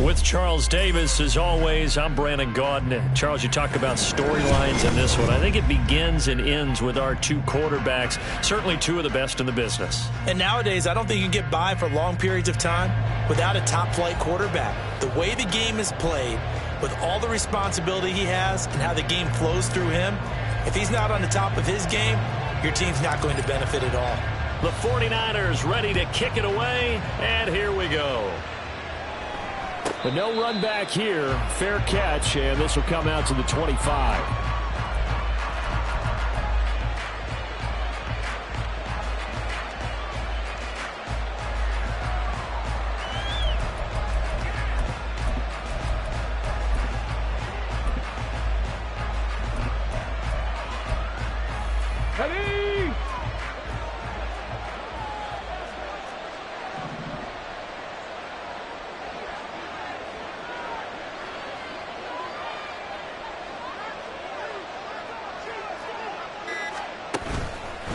With Charles Davis, as always, I'm Brandon Gaudin. Charles, you talk about storylines in this one. I think it begins and ends with our two quarterbacks, certainly two of the best in the business. And nowadays, I don't think you can get by for long periods of time without a top-flight quarterback. The way the game is played, with all the responsibility he has and how the game flows through him, if he's not on the top of his game, your team's not going to benefit at all. The 49ers ready to kick it away, and here we go. But no run back here. Fair catch, and this will come out to the 25.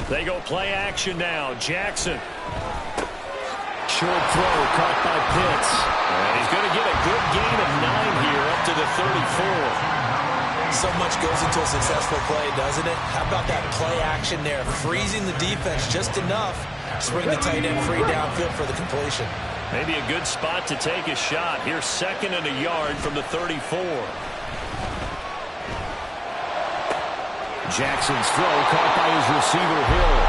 They go play action now. Jackson. Short throw caught by Pitts. And he's going to get a good gain of 9 here up to the 34. So much goes into a successful play, doesn't it? How about that play action there? Freezing the defense just enough to bring the tight end free downfield for the completion. Maybe a good spot to take a shot. Here's 2nd and a yard from the 34. Jackson's throw caught by his receiver, Hill.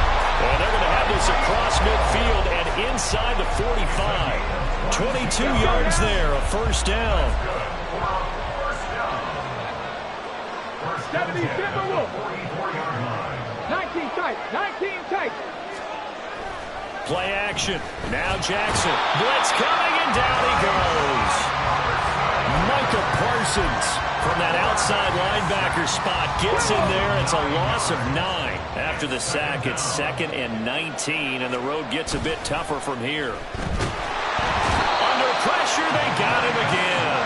And they're going to have this across midfield and inside the 45. 22 yards there, a first down. 19 tight, 19 tight. Play action. Now Jackson. Blitz coming, and down he goes. Micah Parsons from that outside linebacker spot gets in there. It's a loss of 9. After the sack, it's 2nd and 19, and the road gets a bit tougher from here. Under pressure, they got him again.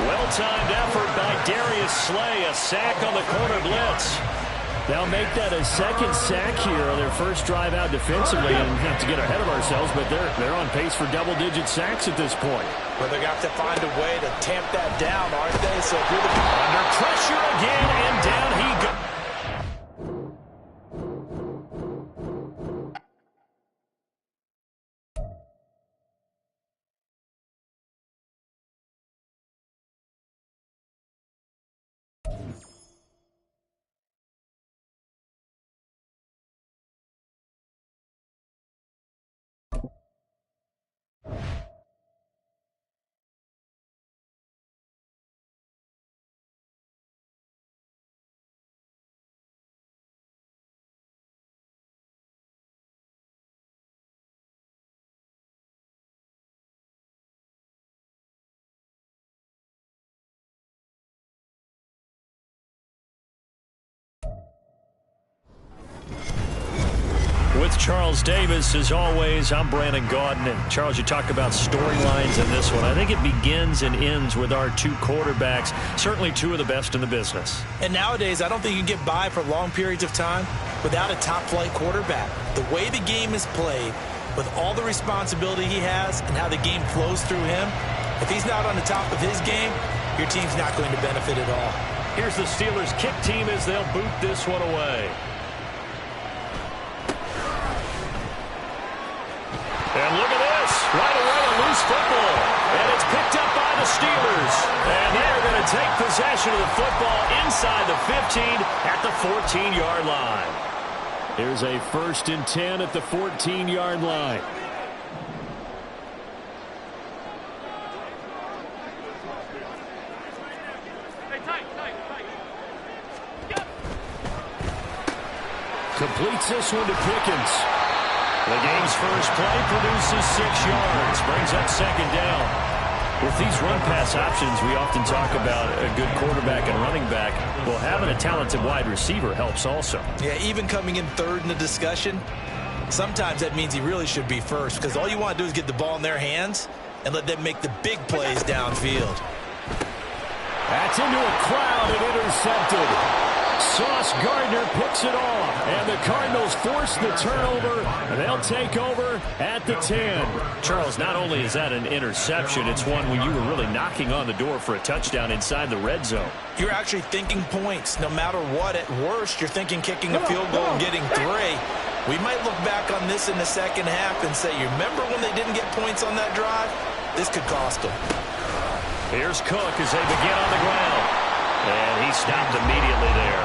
Well-timed effort by Darius Slay. A sack on the corner blitz. They'll make that a 2nd sack here on their first drive out defensively, and not to get ahead of ourselves, but they're on pace for double-digit sacks at this point. Well, they're going to have to find a way to tamp that down, aren't they? So under pressure again, and down he goes. With Charles Davis, as always, I'm Brandon Gaudin. And Charles, you talk about storylines in this one. I think it begins and ends with our two quarterbacks, certainly two of the best in the business. And nowadays, I don't think you can get by for long periods of time without a top-flight quarterback. The way the game is played, with all the responsibility he has and how the game flows through him, if he's not on the top of his game, your team's not going to benefit at all. Here's the Steelers' kick team as they'll boot this one away. And look at this. Right away, a loose football. And it's picked up by the Steelers. And they're going to take possession of the football inside the 15 at the 14-yard line. Here's a 1st and 10 at the 14-yard line. Completes this one to Pickens. The game's first play produces 6 yards, brings up 2nd down. With these run-pass options, we often talk about a good quarterback and running back. Well, having a talented wide receiver helps also. Yeah, even coming in 3rd in the discussion, sometimes that means he really should be first, because all you want to do is get the ball in their hands and let them make the big plays downfield. That's into a crowd and intercepted. Sauce Gardner picks it off, and the Cardinals force the turnover. They'll take over at the 10. Charles, not only is that an interception, it's one when you were really knocking on the door for a touchdown inside the red zone. You're actually thinking points. No matter what, at worst, you're thinking kicking a field goal and getting 3. We might look back on this in the second half and say, you remember when they didn't get points on that drive? This could cost them. Here's Cook as they begin on the ground. And he stopped immediately there.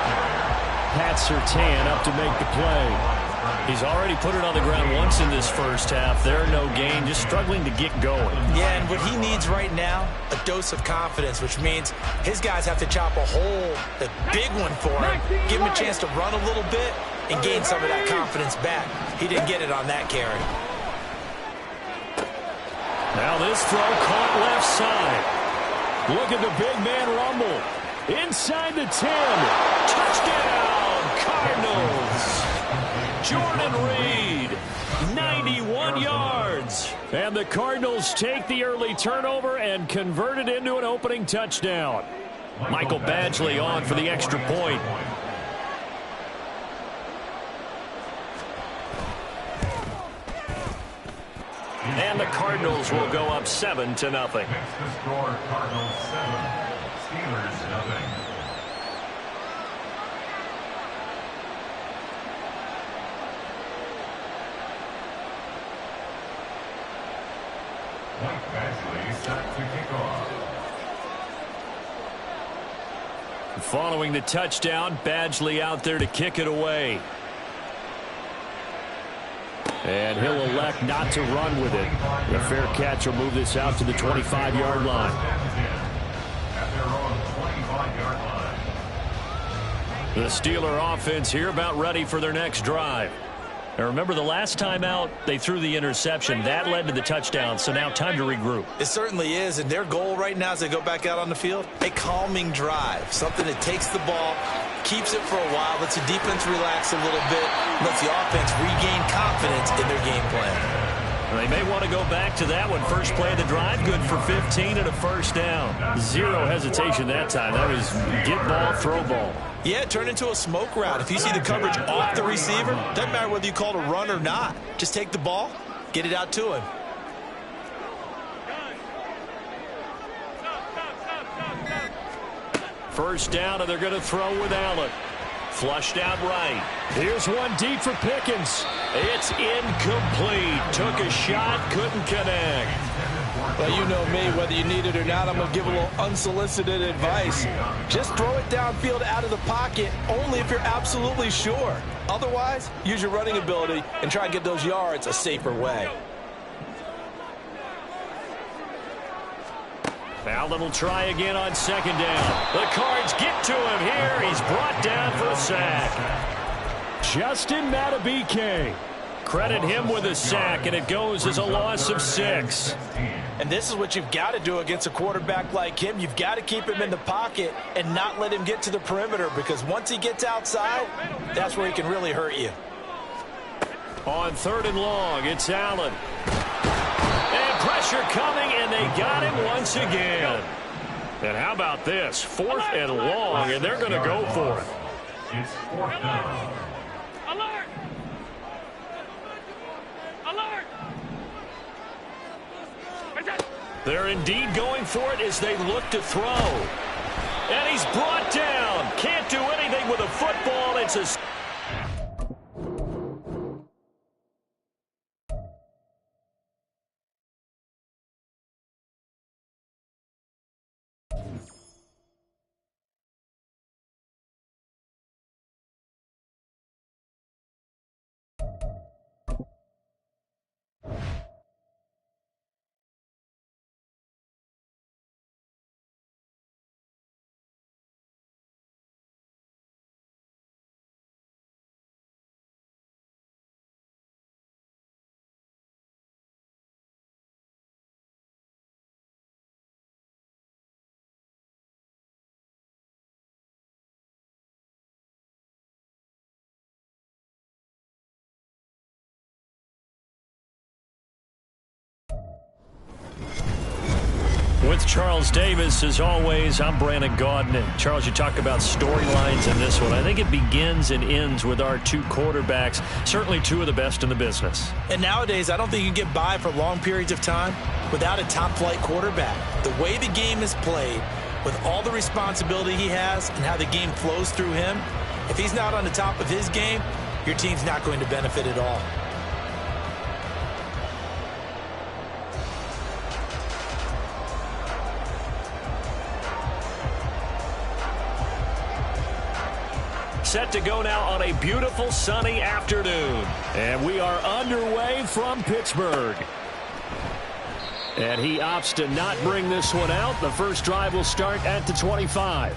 Pat Surtain up to make the play. He's already put it on the ground once in this first half. There, no gain, just struggling to get going. Yeah, and what he needs right now, a dose of confidence, which means his guys have to chop a hole, a big one for him, give him a chance to run a little bit and gain some of that confidence back. He didn't get it on that carry. Now this throw caught left side. Look at the big man rumble. Inside the 10. Touchdown, Cardinals. Jordan Reed, 91 yards. And the Cardinals take the early turnover and convert it into an opening touchdown. Michael Badgley on for the extra point. And the Cardinals will go up 7-0. Next to score, Cardinals 7, Steelers 0. Mike Badgley set to kick off. Following the touchdown, Badgley out there to kick it away. And he'll elect not to run with it. The fair catch will move this out to the 25-yard line. At their own 25-yard line. The Steeler offense here about ready for their next drive. Now remember, the last time out, they threw the interception. That led to the touchdown, so now time to regroup. It certainly is, and their goal right now as they go back out on the field, a calming drive, something that takes the ball, keeps it for a while, lets the defense relax a little bit, lets the offense regain confidence in their game plan. They may want to go back to that one. First play of the drive, good for 15 and a first down. Zero hesitation that time. That was get ball, throw ball. Yeah, turn into a smoke route. If you see the coverage off the receiver, doesn't matter whether you call it a run or not. Just take the ball, get it out to him. First down, and they're going to throw with Allen. Flushed out right. Here's one deep for Pickens. It's incomplete. Took a shot, couldn't connect. Well, you know me, whether you need it or not, I'm going to give a little unsolicited advice. Just throw it downfield out of the pocket, only if you're absolutely sure. Otherwise, use your running ability and try and get those yards a safer way. Allen will try again on second down. The Cards get to him here. He's brought down for a sack. Justin Madubuike. Credit him with a sack, and it goes as a loss of 6. And this is what you've got to do against a quarterback like him. You've got to keep him in the pocket and not let him get to the perimeter, because once he gets outside, that's where he can really hurt you. On 3rd and long, it's Allen. And pressure coming, and they got him once again. And how about this? 4th and long, and they're going to go for it. It's 4th down. Alert! Alert! They're indeed going for it as they look to throw. And he's brought down. Can't do anything with a football. It's a With Charles Davis, as always, I'm Brandon Gaudin. And Charles, you talk about storylines in this one. I think it begins and ends with our two quarterbacks, certainly two of the best in the business. And nowadays, I don't think you can get by for long periods of time without a top-flight quarterback. The way the game is played, with all the responsibility he has and how the game flows through him, if he's not on the top of his game, your team's not going to benefit at all. Set to go now on a beautiful sunny afternoon. And we are underway from Pittsburgh. And he opts to not bring this one out. The first drive will start at the 25.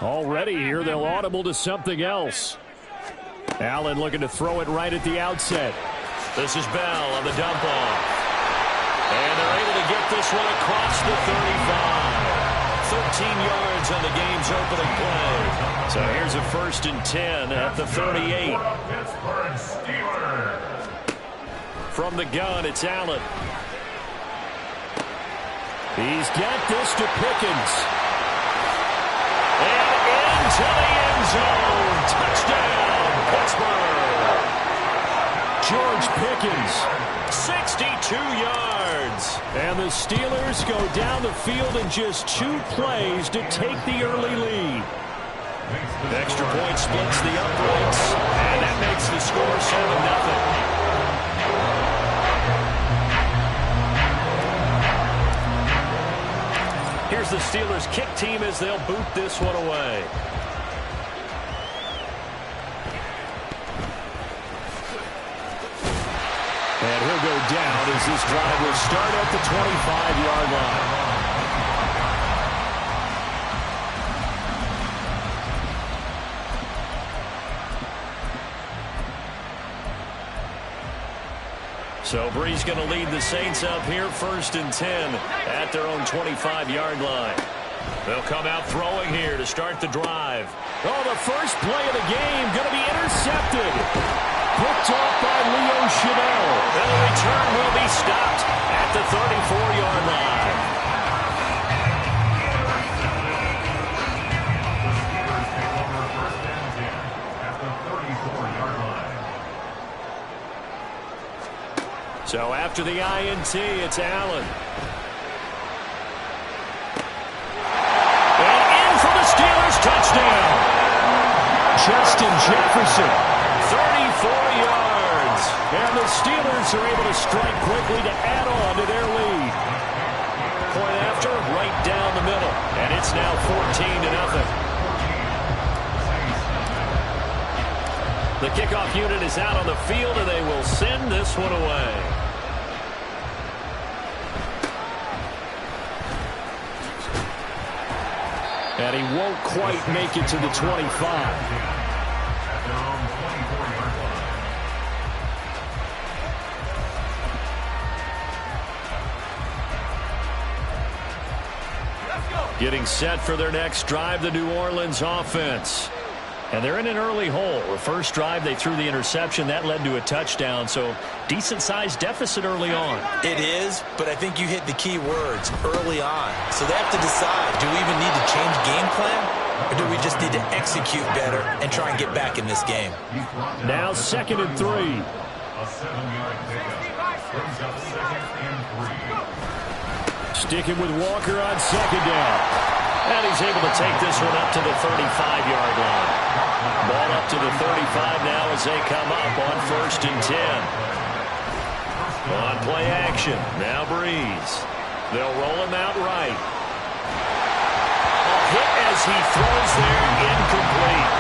Already here, they'll audible to something else. Allen looking to throw it right at the outset. This is Bell on the dump off. And they're able to get this one across the 35. 13 yards on the game's opening play. So here's a 1st and 10 at the 38. From the gun, it's Allen. He's got this to Pickens. And into the end zone. Touchdown, Pittsburgh. George Pickens, 62 yards. And the Steelers go down the field in just 2 plays to take the early lead. Extra point splits the uprights, and that makes the score 7-0. Here's the Steelers kick team as they'll boot this one away. And he'll go down as this drive will start at the 25-yard line. So Brees going to lead the Saints up here, 1st and 10 at their own 25-yard line. They'll come out throwing here to start the drive. Oh, the first play of the game going to be intercepted. Picked off by Leo Chanel. And the return will be stopped at the 34-yard line. So after the INT, it's Allen. And in for the Steelers touchdown. Justin Jefferson, 34 yards. And the Steelers are able to strike quickly to add on to their lead. Point after, right down the middle. And it's now 14-0. The kickoff unit is out on the field, and they will send this one away. And he won't quite make it to the 25. Getting set for their next drive, the New Orleans offense. And they're in an early hole. The first drive, they threw the interception. That led to a touchdown, so decent-sized deficit early on. It is, but I think you hit the key words, early on. So they have to decide, do we even need to change game plan, or do we just need to execute better and try and get back in this game? Now 2nd and 3. A 7-yard pickup brings up 2nd and 3. Sticking with Walker on 2nd down. And he's able to take this one up to the 35-yard line. Ball up to the 35 now as they come up on 1st and 10. On play action, now Brees. They'll roll him out right. A hit as he throws there, incomplete.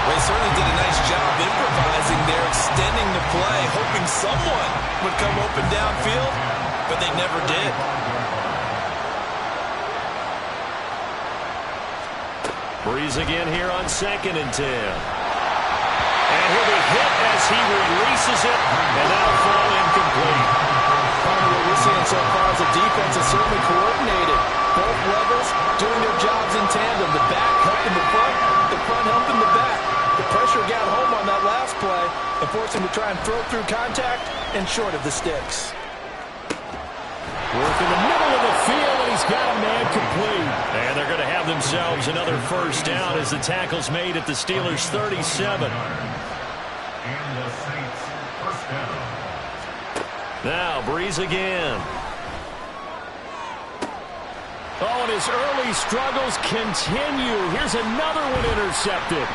Well, he certainly did a nice job improvising there, extending the play, hoping someone would come open downfield, but they never did. Brees again here on 2nd and 10. And he'll be hit as he releases it, and that'll fall incomplete. What we're seeing so far is the defense is certainly coordinated. Both levels doing their jobs in tandem. The back helping the front helping the back. The pressure got home on that last play and forced him to try and throw through contact and short of the sticks. Work in the middle of the field, and he's got a man complete. And they're going to have themselves another first down as the tackle's made at the Steelers' 37. And the Saints first down. Now, Breeze again. Oh, and his early struggles continue. Here's another one intercepted.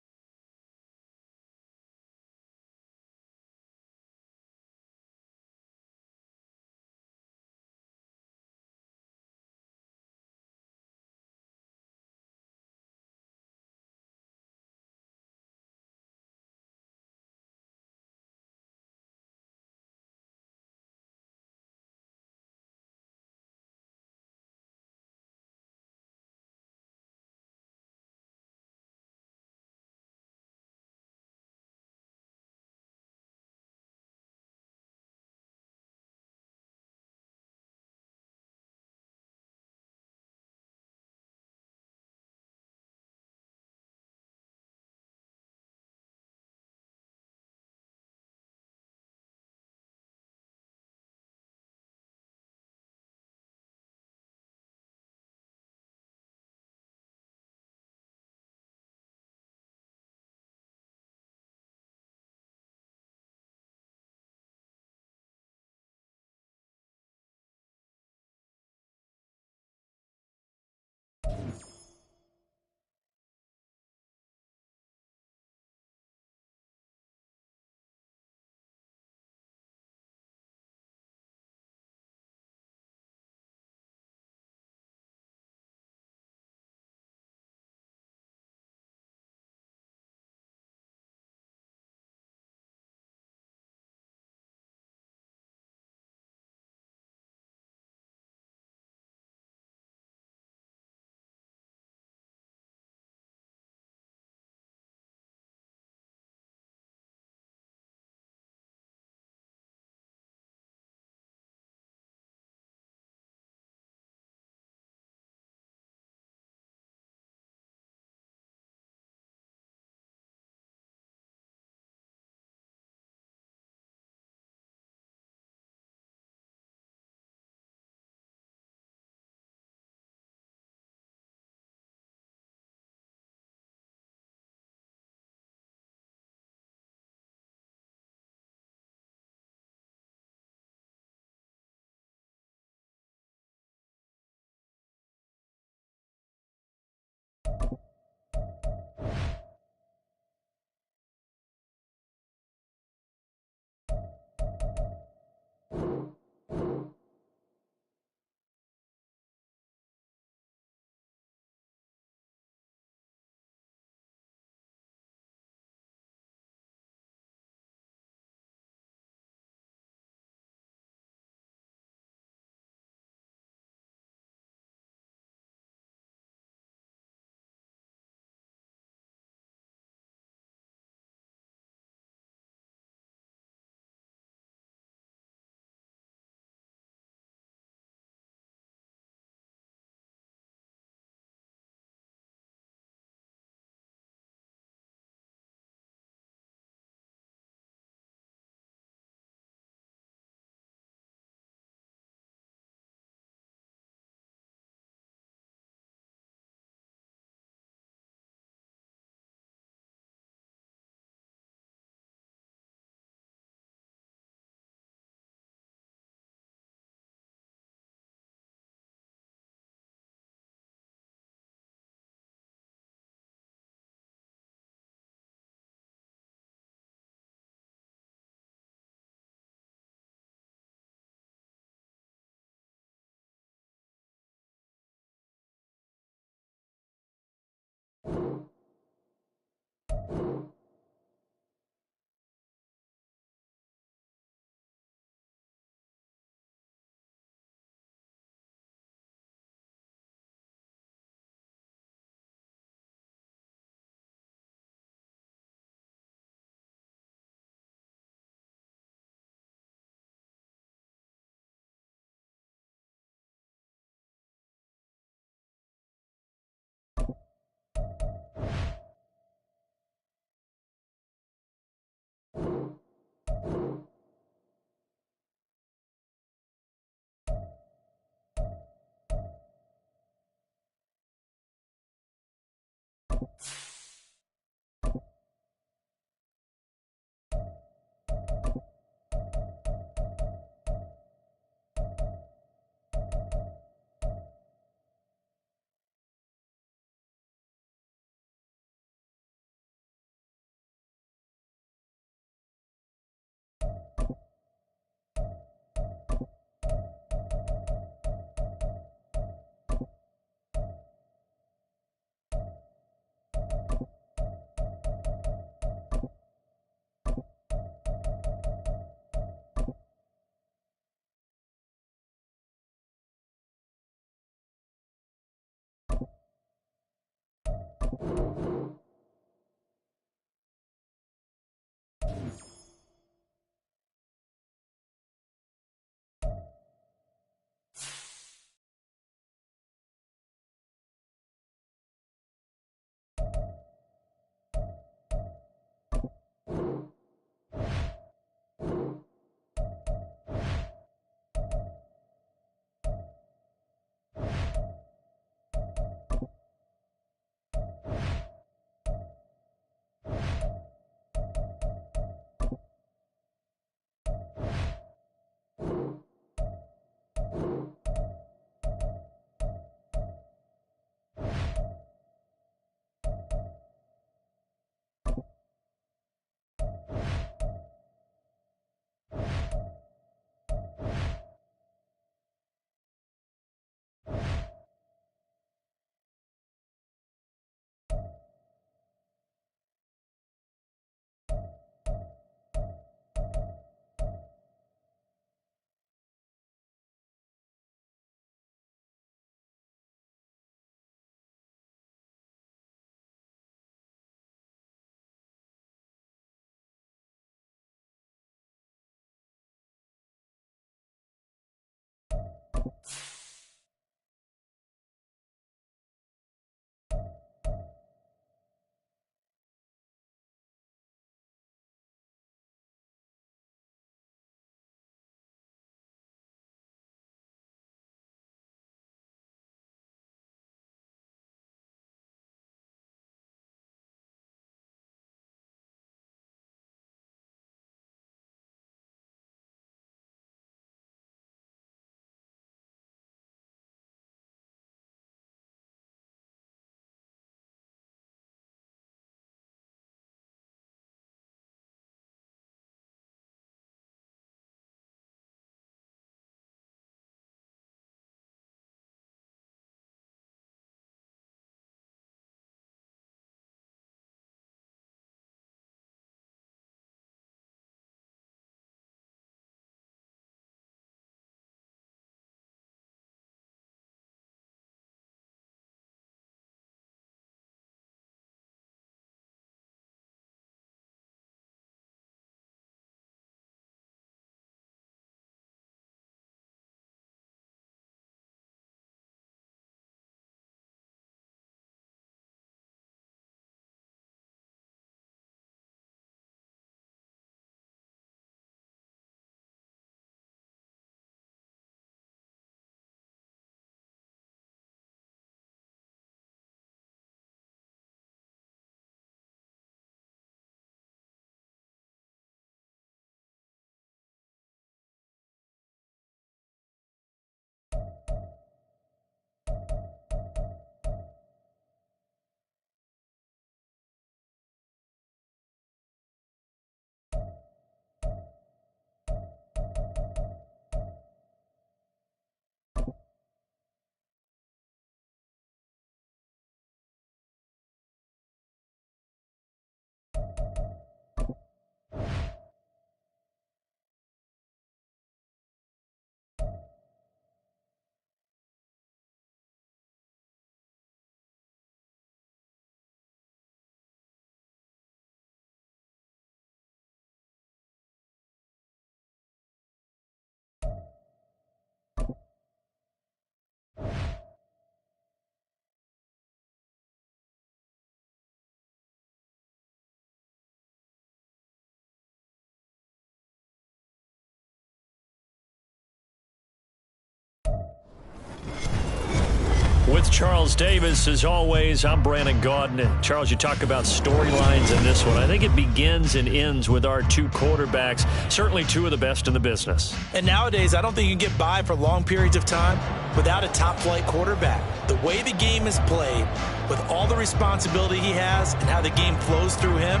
With Charles Davis, as always, I'm Brandon Gaudin. And Charles, you talk about storylines in this one. I think it begins and ends with our two quarterbacks, certainly two of the best in the business. And nowadays, I don't think you can get by for long periods of time without a top-flight quarterback. The way the game is played, with all the responsibility he has and how the game flows through him,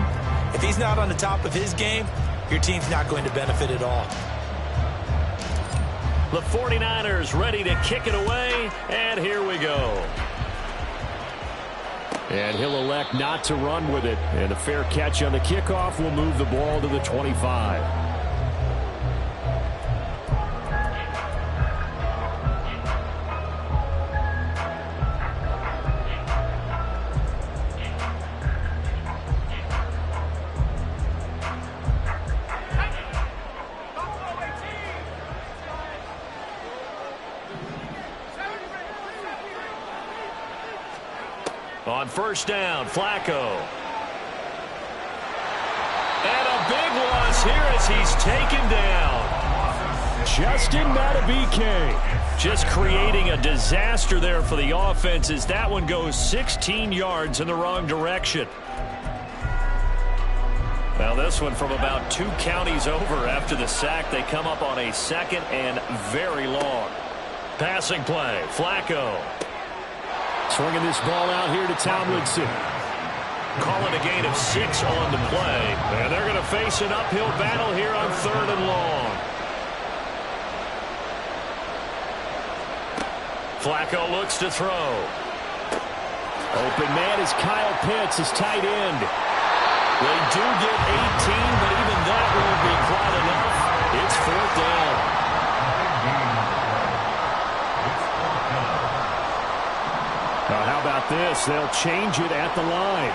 if he's not on the top of his game, your team's not going to benefit at all. The 49ers ready to kick it away, and here we go. And he'll elect not to run with it. And a fair catch on the kickoff will move the ball to the 25. On first down, Flacco. And a big loss here as he's taken down. Justin Madubuike just creating a disaster there for the offense as that one goes 16 yards in the wrong direction. Well, this one from about 2 counties over after the sack. They come up on a second and very long. Passing play, Flacco. Swinging this ball out here to Tomlinson. Calling a gain of 6 on the play. And they're going to face an uphill battle here on 3rd and long. Flacco looks to throw. Open man is Kyle Pitts, his tight end. They do get 18, but even that won't be quite enough. It's 4th down. Now, how about this? They'll change it at the line.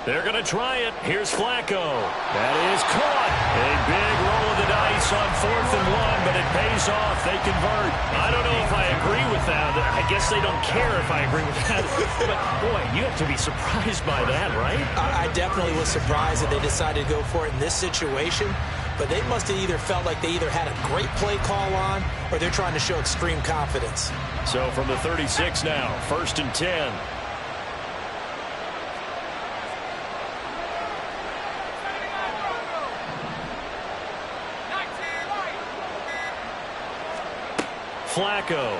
They're going to try it. Here's Flacco. That is caught. A big roll of the dice on 4th and 1, but it pays off. They convert. I don't know if I agree with that. I guess they don't care if I agree with that. But, boy, you have to be surprised by that, right? I definitely was surprised that they decided to go for it in this situation. But they must have either felt like they either had a great play call on or they're trying to show extreme confidence. So from the 36 now, 1st and 10. Flacco.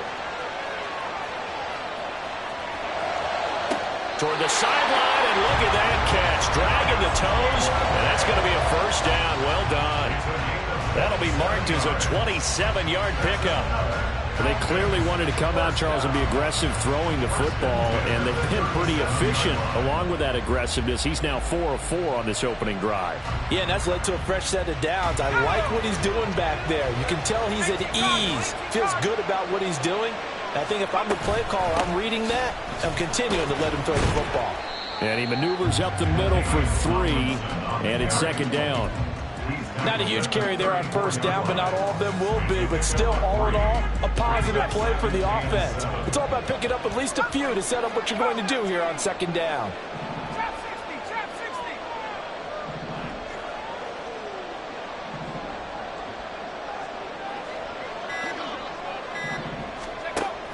Toward the sideline, and look at that catch. Dragging the toes, and that's going to be a 1st down. Well done. That'll be marked as a 27-yard pickup. They clearly wanted to come out, Charles, and be aggressive throwing the football, and they've been pretty efficient along with that aggressiveness. He's now 4 of 4 on this opening drive. Yeah, and that's led to a fresh set of downs. I like what he's doing back there. You can tell he's at ease, feels good about what he's doing. I think if I'm the play caller, I'm reading that. I'm continuing to let him throw the football. And he maneuvers up the middle for 3, and it's 2nd down. Not a huge carry there on 1st down, but not all of them will be. But still, all in all, a positive play for the offense. It's all about picking up at least a few to set up what you're going to do here on 2nd down.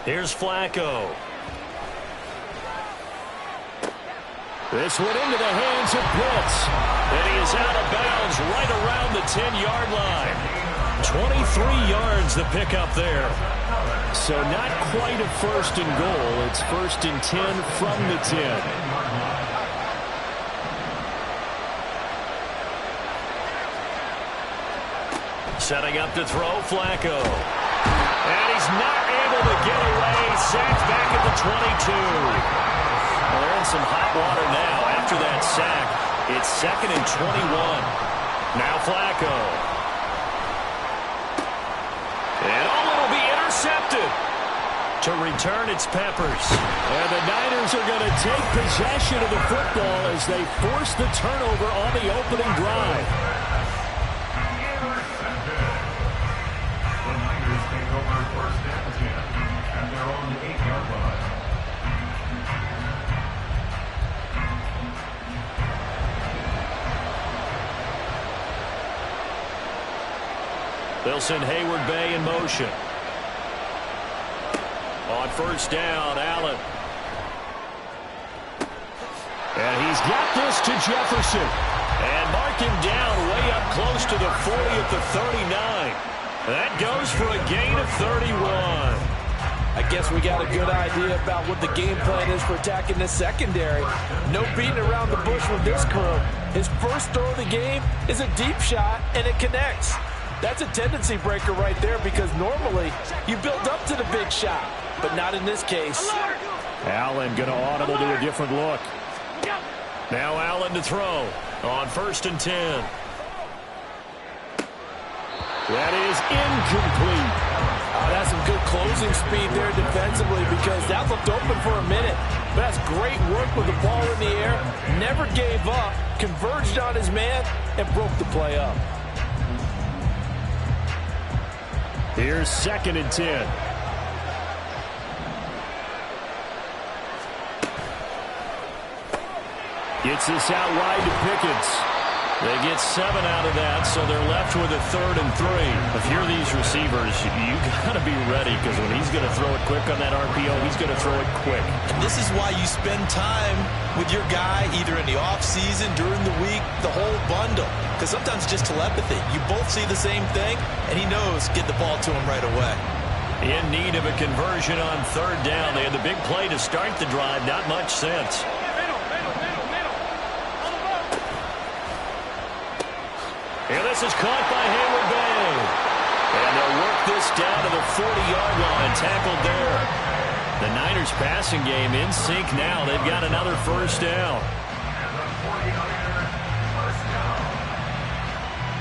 Here's Flacco. This one into the hands of Pitts. And he is out of bounds right around the 10-yard line. 23 yards the pickup there. So not quite a 1st and goal. It's 1st and 10 from the 10. Setting up to throw, Flacco. And he's not able to get away. Sacked back at the 22. Well, they're in some hot water now after that sack. It's 2nd and 21. Now Flacco. And it'll be intercepted. To return, it's Peppers. And the Niners are going to take possession of the football as they force the turnover on the opening drive. The Niners take over 1st and 10 at their own 8-yard line. They'll send Hayward Bay in motion. On 1st down, Allen. And he's got this to Jefferson. And mark him down way up close to the 40 at the 39. That goes for a gain of 31. I guess we got a good idea about what the game plan is for attacking this secondary. No beating around the bush with this crew. His first throw of the game is a deep shot, and it connects. That's a tendency breaker right there because normally you build up to the big shot, but not in this case. Allen going to audible to a different look. Now Allen to throw on 1st and 10. That is incomplete. That's some good closing speed there defensively because that looked open for a minute. But that's great work with the ball in the air. Never gave up, converged on his man, and broke the play up. Here's 2nd and 10. Gets this out wide to Pickens. They get 7 out of that, so they're left with a 3rd and 3. If you're these receivers, you got to be ready, because when he's going to throw it quick on that RPO, he's going to throw it quick. And this is why you spend time with your guy either in the offseason, during the week, the whole bundle. Because sometimes it's just telepathy. You both see the same thing, and he knows get the ball to him right away. In need of a conversion on 3rd down. They had the big play to start the drive. Not much sense. And this is caught by Hayward Bay. And they'll work this down to the 40-yard line. Tackled there. The Niners passing game in sync now. They've got another 1st down. And the 49er first down.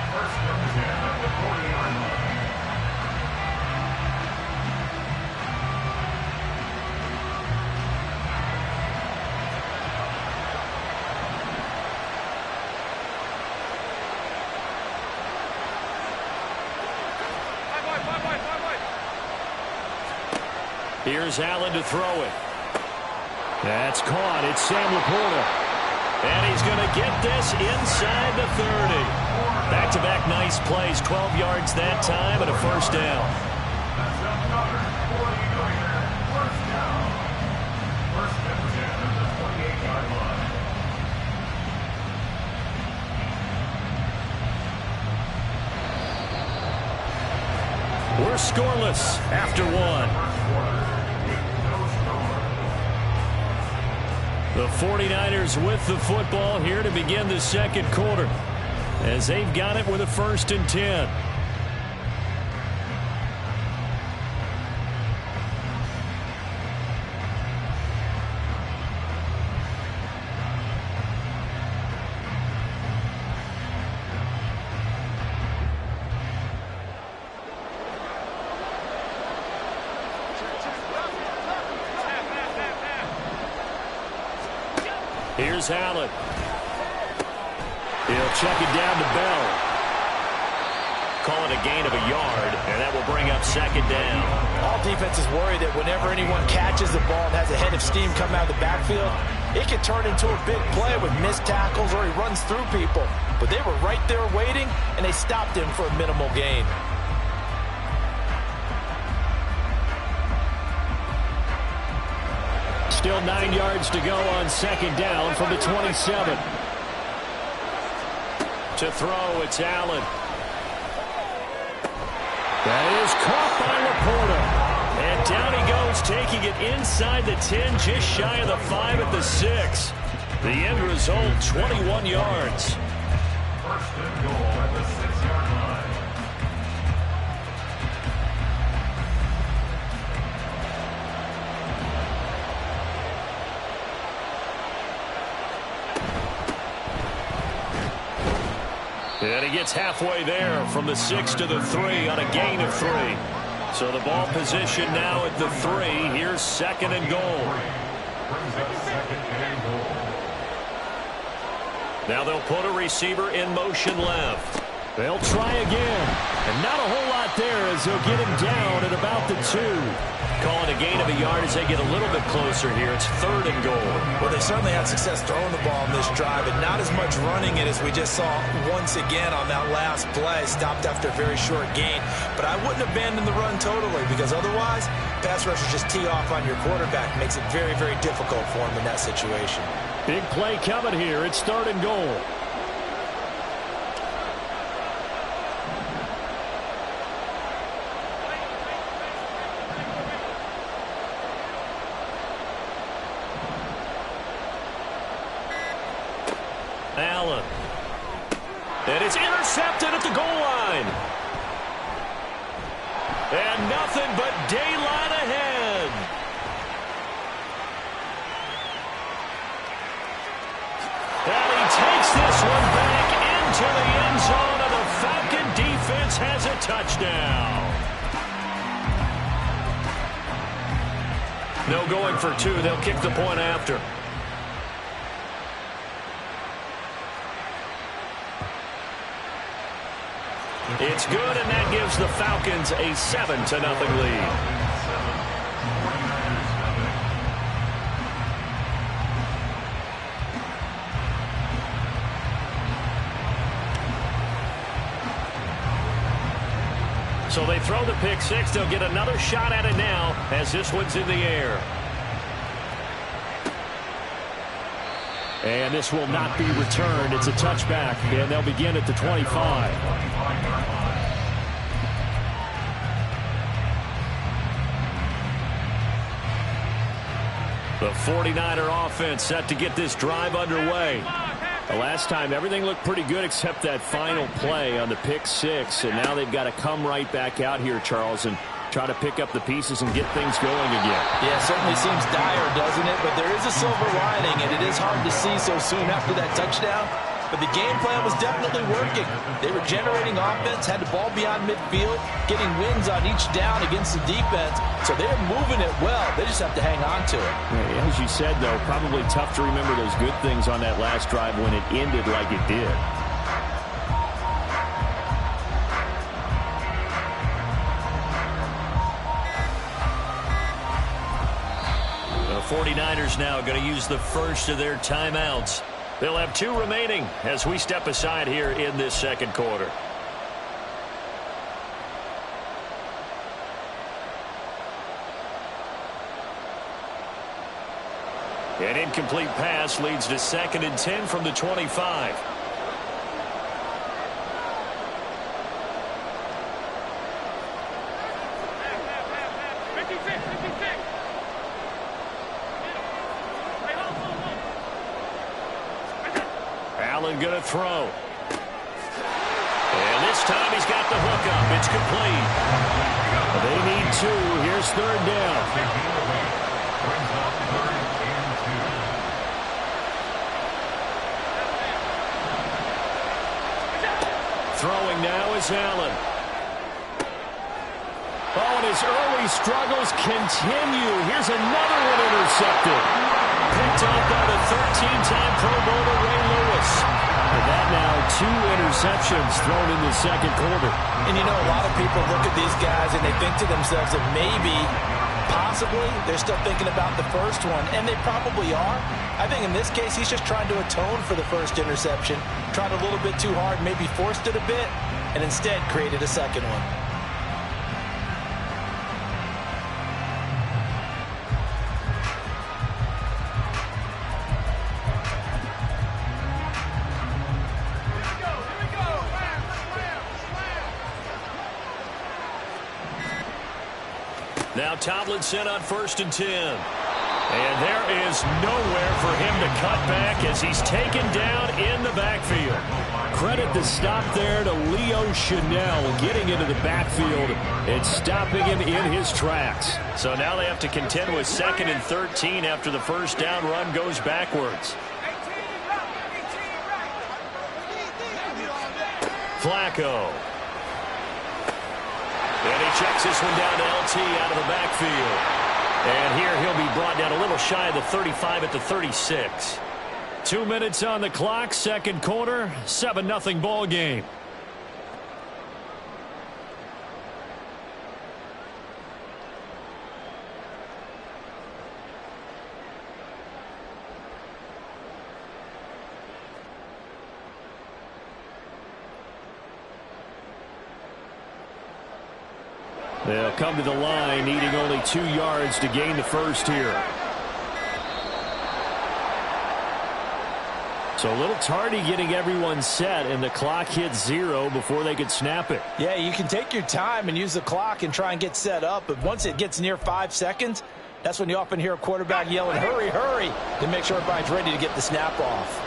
First down at the 40-yard line. Here's Allen to throw it. That's caught. It's Sam Laporta. And he's going to get this inside the 30. Back-to-back nice plays. 12 yards that time and a 1st down. That's another 49er first down. First down at the 48-yard line. We're scoreless after 1. The 49ers with the football here to begin the 2nd quarter, as they've got it with a 1st and 10. Here's Allen. He'll check it down to Bell. Call it a gain of a yard, and that will bring up 2nd down. All defenses worry that whenever anyone catches the ball and has a head of steam come out of the backfield, it can turn into a big play with missed tackles or he runs through people. But they were right there waiting, and they stopped him for a minimal gain. Still 9 yards to go on 2nd down from the 27. To throw, it's Allen. That is caught by Laporta. And down he goes, taking it inside the 10, just shy of the 5 at the 6. The end result, 21 yards. First and goal at the 6-yard line. And he gets halfway there from the 6 to the 3 on a gain of 3. So the ball position now at the 3. Here's 2nd and goal. Brings up 2nd and goal. Now they'll put a receiver in motion left. They'll try again. And not a whole lot there as they'll get him down at about the 2. Call it a gain of a yard as they get a little bit closer here. It's 3rd and goal. Well, they certainly had success throwing the ball on this drive, and not as much running it as we just saw once again on that last play. Stopped after a very short gain. But I wouldn't abandon the run totally, because otherwise, pass rushers just tee off on your quarterback. Makes it very, very difficult for him in that situation. Big play coming here. It's 3rd and goal. Allen. And it's intercepted at the goal line. And nothing but daylight ahead. And he takes this one back into the end zone, and the Falcon defense has a touchdown. No going for 2. They'll kick the point after. It's good, and that gives the Falcons a 7-0 lead. So they throw the pick six. They'll get another shot at it now as this one's in the air. And this will not be returned. It's a touchback, and they'll begin at the 25. The 49er offense set to get this drive underway. The last time, everything looked pretty good except that final play on the pick six. And now they've got to come right back out here, Charles, and try to pick up the pieces and get things going again. Yeah, it certainly seems dire, doesn't it? But there is a silver lining, and it is hard to see so soon after that touchdown. But the game plan was definitely working. They were generating offense, had the ball beyond midfield, getting wins on each down against the defense. So they're moving it well. They just have to hang on to it. Yeah, as you said, though, probably tough to remember those good things on that last drive when it ended like it did. The 49ers now going to use the first of their timeouts. They'll have 2 remaining as we step aside here in this second quarter. An incomplete pass leads to 2nd and 10 from the 25. Allen going to throw. And this time he's got the hook up. It's complete. They need 2. Here's 3rd down. Throwing now is Allen. Oh, and his early struggles continue. Here's another one intercepted. Picked off by the 13-time Pro Bowler Ray Lewis. And that now 2 interceptions thrown in the second quarter. And you know, a lot of people look at these guys and they think to themselves that maybe, possibly, they're still thinking about the first one. And they probably are. I think in this case, he's just trying to atone for the first interception. Tried a little bit too hard, maybe forced it a bit, and instead created a second one. Now Tomlinson on 1st and 10. And there is nowhere for him to cut back as he's taken down in the backfield. Credit the stop there to Leo Chanel getting into the backfield and stopping him in his tracks. So now they have to contend with 2nd and 13 after the first down run goes backwards. Flacco. And he checks this one down to LT out of the backfield. And here he'll be brought down a little shy of the 35 at the 36. 2 minutes on the clock, second quarter, 7-0 ball game. They'll come to the line, needing only 2 yards to gain the first here. So a little tardy getting everyone set, and the clock hits 0 before they could snap it. Yeah, you can take your time and use the clock and try and get set up, but once it gets near 5 seconds, that's when you often hear a quarterback yelling, hurry, hurry, to make sure everybody's ready to get the snap off.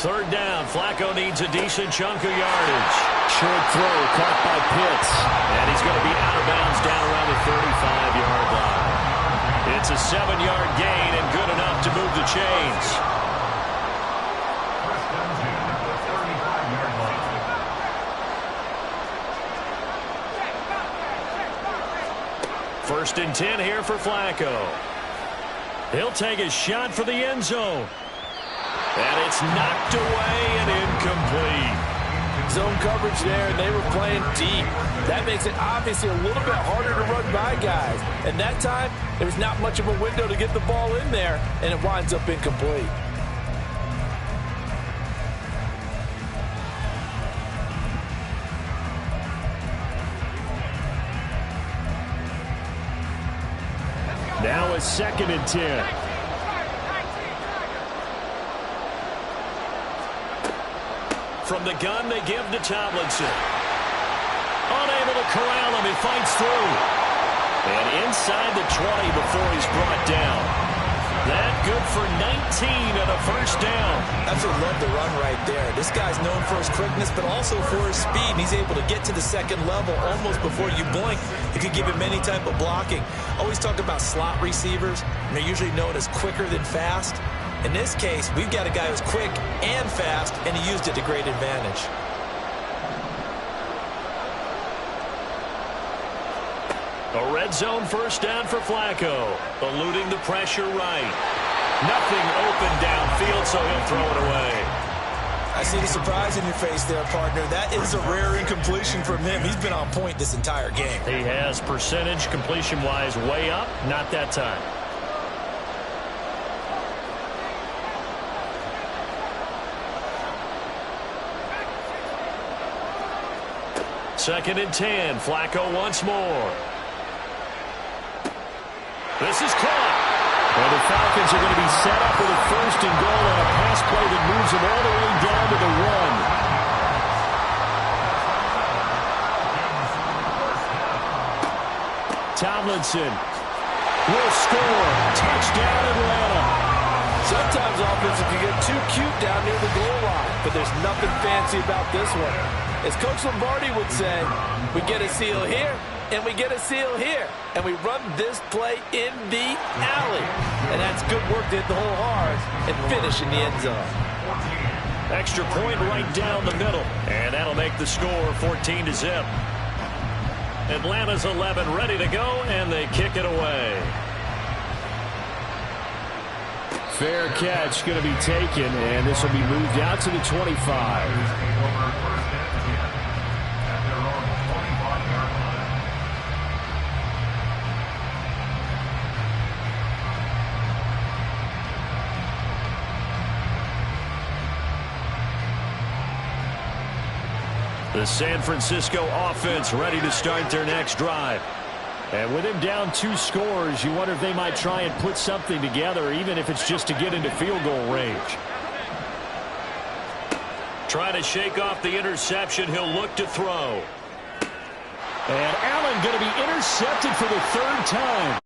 Third down. Flacco needs a decent chunk of yardage. Short throw caught by Pitts. And he's going to be out of bounds down around the 35-yard line. It's a 7-yard gain and good enough to move the chains. First and 10 here for Flacco. He'll take a shot for the end zone. And it's knocked away and incomplete. Zone coverage there, and they were playing deep. That makes it obviously a little bit harder to run by guys. And that time, there's not much of a window to get the ball in there, and it winds up incomplete. Now a 2nd and 10. From the gun, they give to Tomlinson. Unable to corral him, he fights through. And inside the 20 before he's brought down. That good for 19 and a first down. Absolutely love the run right there. This guy's known for his quickness, but also for his speed. And he's able to get to the second level almost before you blink. You could give him any type of blocking. Always talk about slot receivers, and they're usually known as quicker than fast. In this case, we've got a guy who's quick and fast, and he used it to great advantage. A red zone first down for Flacco. Eluding the pressure right. Nothing open downfield, so he'll throw it away. I see the surprise in your face there, partner. That is a rare incompletion from him. He's been on point this entire game. He has percentage completion-wise way up. Not that time. Second and 10. Flacco once more. This is caught. Well, the Falcons are going to be set up with a 1st and goal on a pass play that moves them all the way down to the 1. Tomlinson will score. Touchdown, Atlanta. Sometimes offenses can get too cute down near the goal line, but there's nothing fancy about this one. As Coach Lombardi would say, we get a seal here, and we get a seal here, and we run this play in the alley. And that's good work to hit the hole hard and finish in the end zone. Extra point right down the middle, and that'll make the score 14-0. Atlanta's 11 ready to go, and they kick it away. Fair catch going to be taken, and this will be moved out to the 25. The San Francisco offense ready to start their next drive. And with him down 2 scores, you wonder if they might try and put something together, even if it's just to get into field goal range. Trying to shake off the interception. He'll look to throw. And Allen going to be intercepted for the 3rd time.